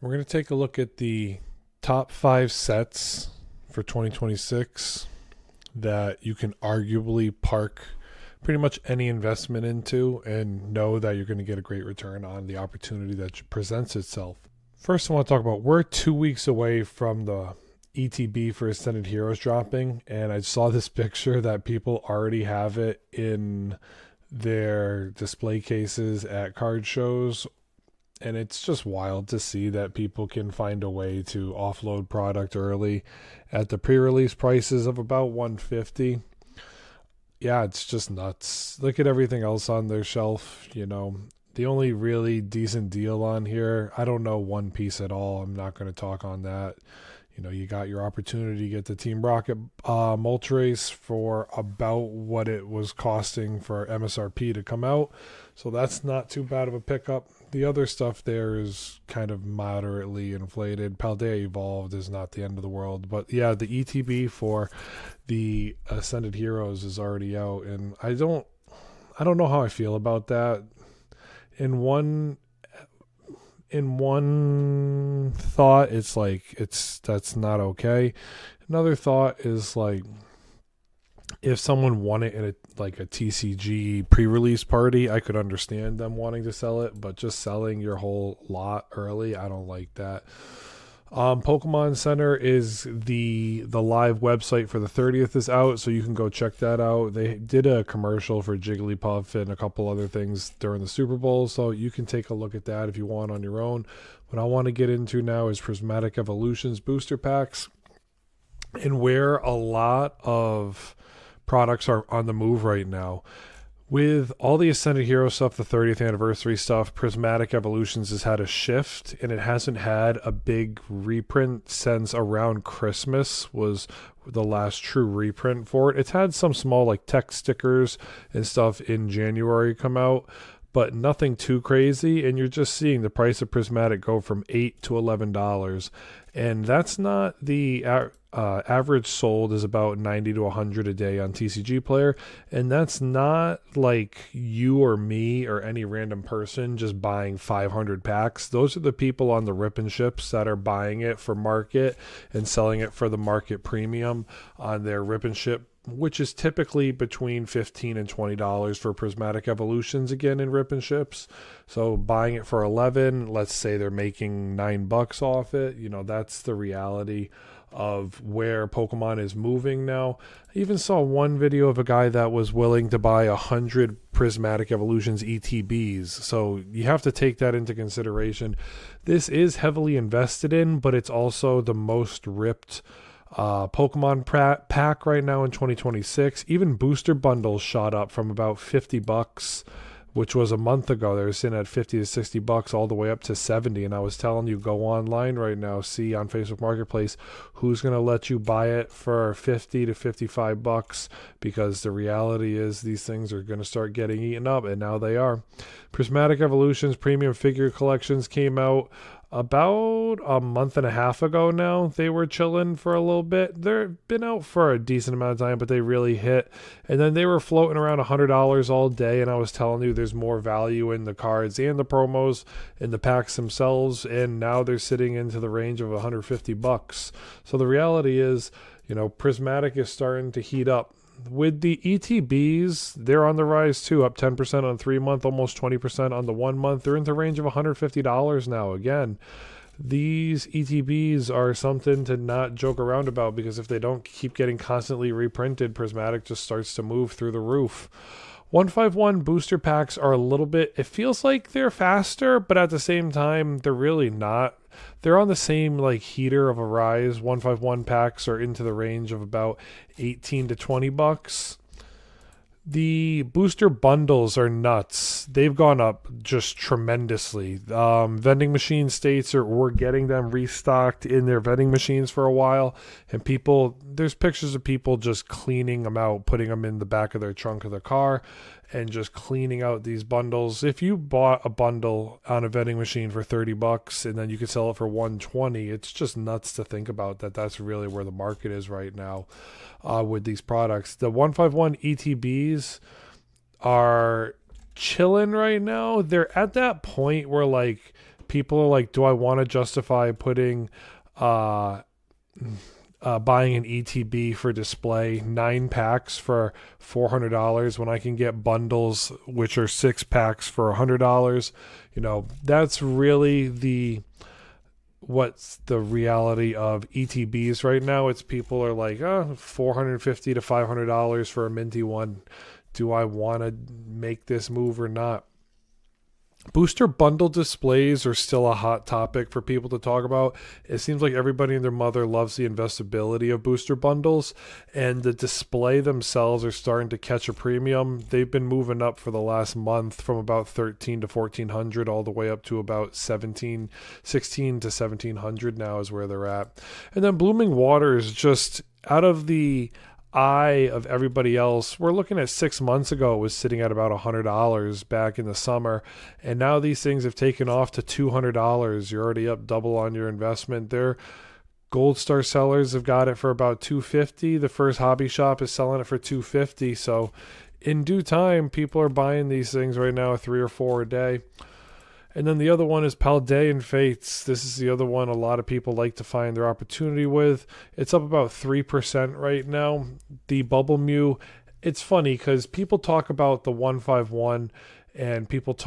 We're going to take a look at the top 5 sets for 2026 that you can arguably park pretty much any investment into and know that you're going to get a great return on the opportunity that presents itself. First, I want to talk about we're 2 weeks away from the ETB for Ascended Heroes dropping, and I saw this picture that people already have it in their display cases at card shows, and it's just wild to see that people can find a way to offload product early at the pre-release prices of about 150. Yeah, it's just nuts. Look at everything else on their shelf. The only really decent deal on here, I don't know One Piece at all. I'm not going to talk on that. You got your opportunity to get the Team Rocket Moltres for about what it was costing for MSRP to come out. So that's not too bad of a pickup. The other stuff there is kind of moderately inflated. Paldea Evolved is not the end of the world. But yeah, the ETB for the Ascended Heroes is already out. And I don't know how I feel about that. In one thought, it's like that's not okay. Another thought is like, if someone won it in a TCG pre-release party, I could understand them wanting to sell it, but just selling your whole lot early, I don't like that. Pokemon Center is the live website for the 30th is out, so you can go check that out. They did a commercial for Jigglypuff and a couple other things during the Super Bowl, so you can take a look at that if you want on your own. What I want to get into now is Prismatic Evolutions booster packs, and where a lot of products are on the move right now. With all the Ascended Hero stuff, the 30th anniversary stuff, Prismatic Evolutions has had a shift, and it hasn't had a big reprint since around Christmas was the last true reprint for it. It's had some small like tech stickers and stuff in January come out, but nothing too crazy, and you're just seeing the price of Prismatic go from $8 to $11, and that's not the average sold is about 90 to 100 a day on TCG Player, and that's not like you or me or any random person just buying 500 packs. Those are the people on the rip and ships that are buying it for market and selling it for the market premium on their rip and ship, which is typically between $15 and $20 for Prismatic Evolutions, again in rip and ships. So buying it for 11, let's say they're making $9 off it. That's the reality of where Pokemon is moving now. I even saw one video of a guy that was willing to buy 100 Prismatic Evolutions ETBs. So you have to take that into consideration. This is heavily invested in, but it's also the most ripped Pokemon pack right now in 2026. Even booster bundles shot up from about $50, which was a month ago. They were sitting at $50 to $60, all the way up to $70. And I was telling you, go online right now, see on Facebook Marketplace who's going to let you buy it for $50 to $55, because the reality is these things are going to start getting eaten up, and now they are. Prismatic Evolutions premium figure collections came out about a month and a half ago now. They were chilling for a little bit. They've been out for a decent amount of time, but they really hit. And then they were floating around $100 all day, and I was telling you there's more value in the cards and the promos and the packs themselves, and now they're sitting into the range of $150. So the reality is, Prismatic is starting to heat up. With the ETBs, they're on the rise too, up 10% on 3 month, almost 20% on the 1 month. They're in the range of $150 now. Again, these ETBs are something to not joke around about, because if they don't keep getting constantly reprinted, Prismatic just starts to move through the roof. 151 booster packs are a little bit, it feels like they're faster, but at the same time, they're really not. They're on the same like heater of a rise. 151 packs are into the range of about $18 to $20. The booster bundles are nuts. They've gone up just tremendously. Vending machine states we're getting them restocked in their vending machines for a while, and there's pictures of people just cleaning them out, putting them in the back of their trunk of the car, and just cleaning out these bundles. If you bought a bundle on a vending machine for $30 and then you could sell it for $120, it's just nuts to think about that. That's really where the market is right now with these products. The 151 ETBs are chilling right now. They're at that point where like people are like, do I want to justify putting buying an ETB for display 9 packs for $400 when I can get bundles which are 6 packs for $100? That's really what's the reality of ETBs right now. It's people are like, $450 to $500 for a minty one. Do I want to make this move or not? Booster bundle displays are still a hot topic for people to talk about. It seems like everybody and their mother loves the investability of booster bundles, and the display themselves are starting to catch a premium. They've been moving up for the last month from about 13 to 1400 all the way up to about 16 to 1700 now is where they're at. And then Blooming Waters, just out of the eye of everybody else, we're looking at 6 months ago, it was sitting at about $100 back in the summer, and now these things have taken off to $200. You're already up double on your investment. Their Gold Star sellers have got it for about $250. The first hobby shop is selling it for $250. So in due time, people are buying these things right now, 3 or 4 a day. And then the other one is Paldean Fates. This is the other one a lot of people like to find their opportunity with. It's up about 3% right now. The Bubble Mew, it's funny because people talk about the 151 and people love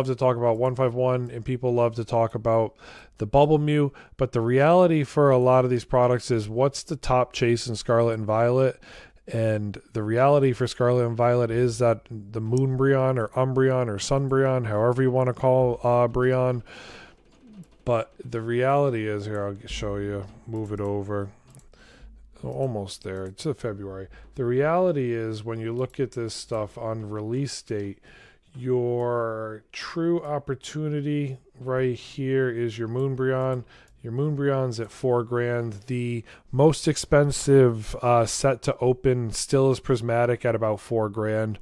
to talk about 151 and people love to talk about the Bubble Mew. But the reality for a lot of these products is, what's the top chase in Scarlet and Violet? And the reality for Scarlet and Violet is that the Moonbreon or Umbreon or Sunbreon, however you want to call Breon, but the reality is, here, I'll show you, move it over, almost there, it's February. The reality is, when you look at this stuff on release date, your true opportunity right here is your Moonbreon. Your Moonbreon's at $4,000. The most expensive set to open still is Prismatic at about $4,000.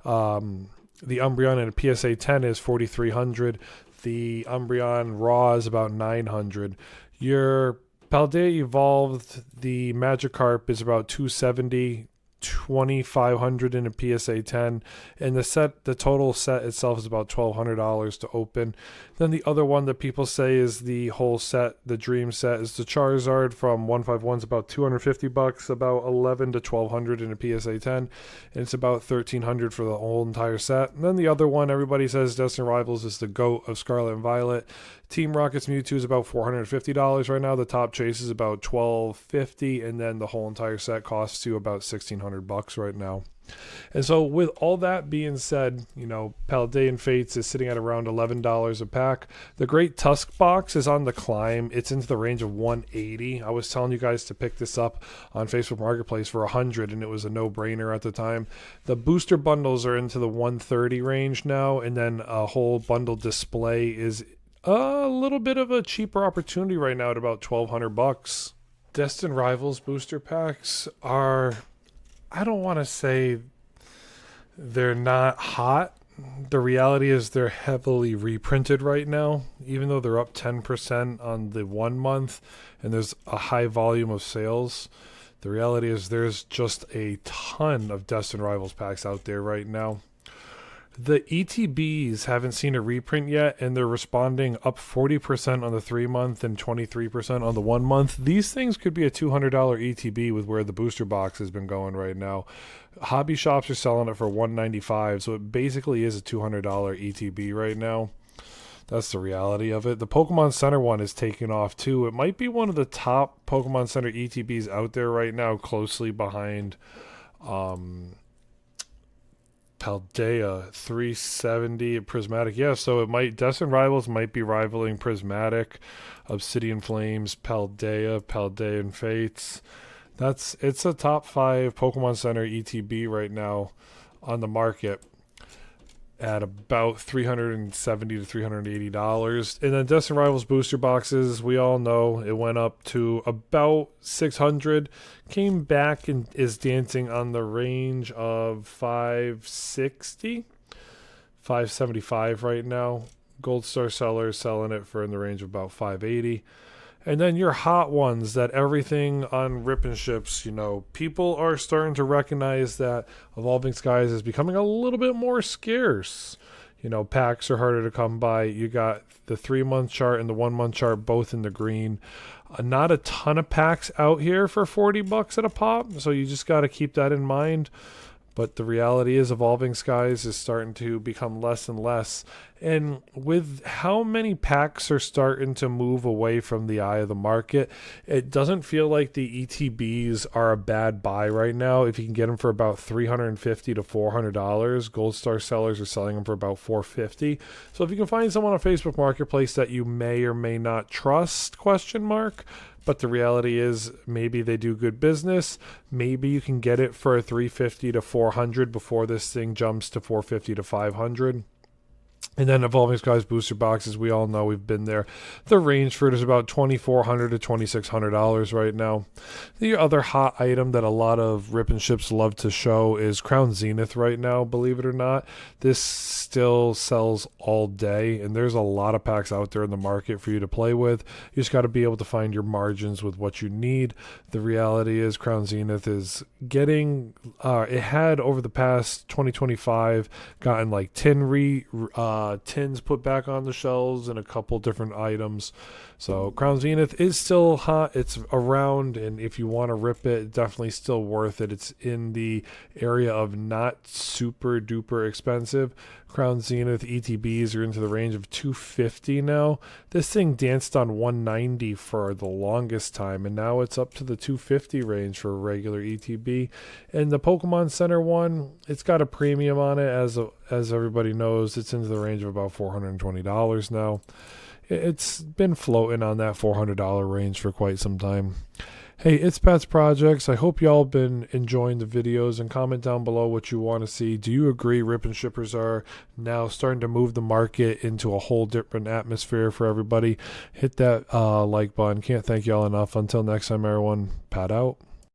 The Umbreon in a PSA 10 is $4,300. The Umbreon Raw is about $900. Your Paldea Evolved, the Magikarp is about $270. $2,500 in a PSA 10, and the total set itself is about $1,200 to open. Then the other one that people say is the whole set, the dream set, is the Charizard from 151's about $250, about $1,100 to $1,200 in a PSA 10, and it's about $1,300 for the whole entire set. And then the other one everybody says Destined Rivals is the GOAT of Scarlet and Violet. Team Rocket's Mewtwo is about $450 right now. The top chase is about $1,250, and then the whole entire set costs you about $1,600 right now. And so with all that being said, Paldean Fates is sitting at around $11 a pack. The Great Tusk box is on the climb. It's into the range of $180. I was telling you guys to pick this up on Facebook Marketplace for $100, and it was a no-brainer at the time. The booster bundles are into the $130 range now, and then a whole bundle display is a little bit of a cheaper opportunity right now at about $1,200. Destined Rivals booster packs are, I don't want to say they're not hot. The reality is they're heavily reprinted right now, even though they're up 10% on the 1 month and there's a high volume of sales. The reality is there's just a ton of Destined Rivals packs out there right now. The ETBs haven't seen a reprint yet, and they're responding up 40% on the 3 month and 23% on the 1 month. These things could be a $200 ETB with where the booster box has been going right now. Hobby shops are selling it for $195, so it basically is a $200 ETB right now. That's the reality of it. The Pokemon Center one is taking off too. It might be one of the top Pokemon Center ETBs out there right now, closely behind Paldea, 370 Prismatic. Yeah, so Destined Rivals might be rivaling Prismatic, Obsidian Flames, Paldean Fates. It's a top 5 Pokemon Center ETB right now on the market at about $370 to $380. And then Destined Rivals booster boxes, we all know it went up to about $600, came back and is dancing on the range of $560, $575 right now. Gold Star sellers selling it for in the range of about $580. And then your hot ones, that everything on Rip and Ships, people are starting to recognize that Evolving Skies is becoming a little bit more scarce. You know, packs are harder to come by. You got the 3-month chart and the 1-month chart both in the green. Not a ton of packs out here for $40 at a pop, so you just got to keep that in mind. But the reality is Evolving Skies is starting to become less and less. And with how many packs are starting to move away from the eye of the market, it doesn't feel like the ETBs are a bad buy right now. If you can get them for about $350 to $400, Gold Star sellers are selling them for about $450. So if you can find someone on Facebook Marketplace that you may or may not trust, but the reality is maybe they do good business. Maybe you can get it for $350 to $400 before this thing jumps to $450 to $500. And then Evolving Skies booster boxes, we all know, we've been there. The range for it is about $2,400 to $2,600 right now. The other hot item that a lot of rip and ships love to show is Crown Zenith right now, believe it or not. This still sells all day, and there's a lot of packs out there in the market for you to play with. You just got to be able to find your margins with what you need. The reality is Crown Zenith is getting, it had over the past 2025 gotten like tins put back on the shelves and a couple different items. So Crown Zenith is still hot. It's around, and if you want to rip it, definitely still worth it. It's in the area of not super duper expensive. Crown Zenith ETBs are into the range of $250 now. This thing danced on $190 for the longest time, and now it's up to the $250 range for a regular ETB. And the Pokemon Center one, it's got a premium on it, as everybody knows. It's into the range of about $420 now. It's been floating on that $400 range for quite some time. Hey, it's Pat's Projects. I hope y'all been enjoying the videos, and comment down below what you want to see. Do you agree rip and shippers are now starting to move the market into a whole different atmosphere for everybody? Hit that like button. Can't thank y'all enough. Until next time, everyone, Pat out.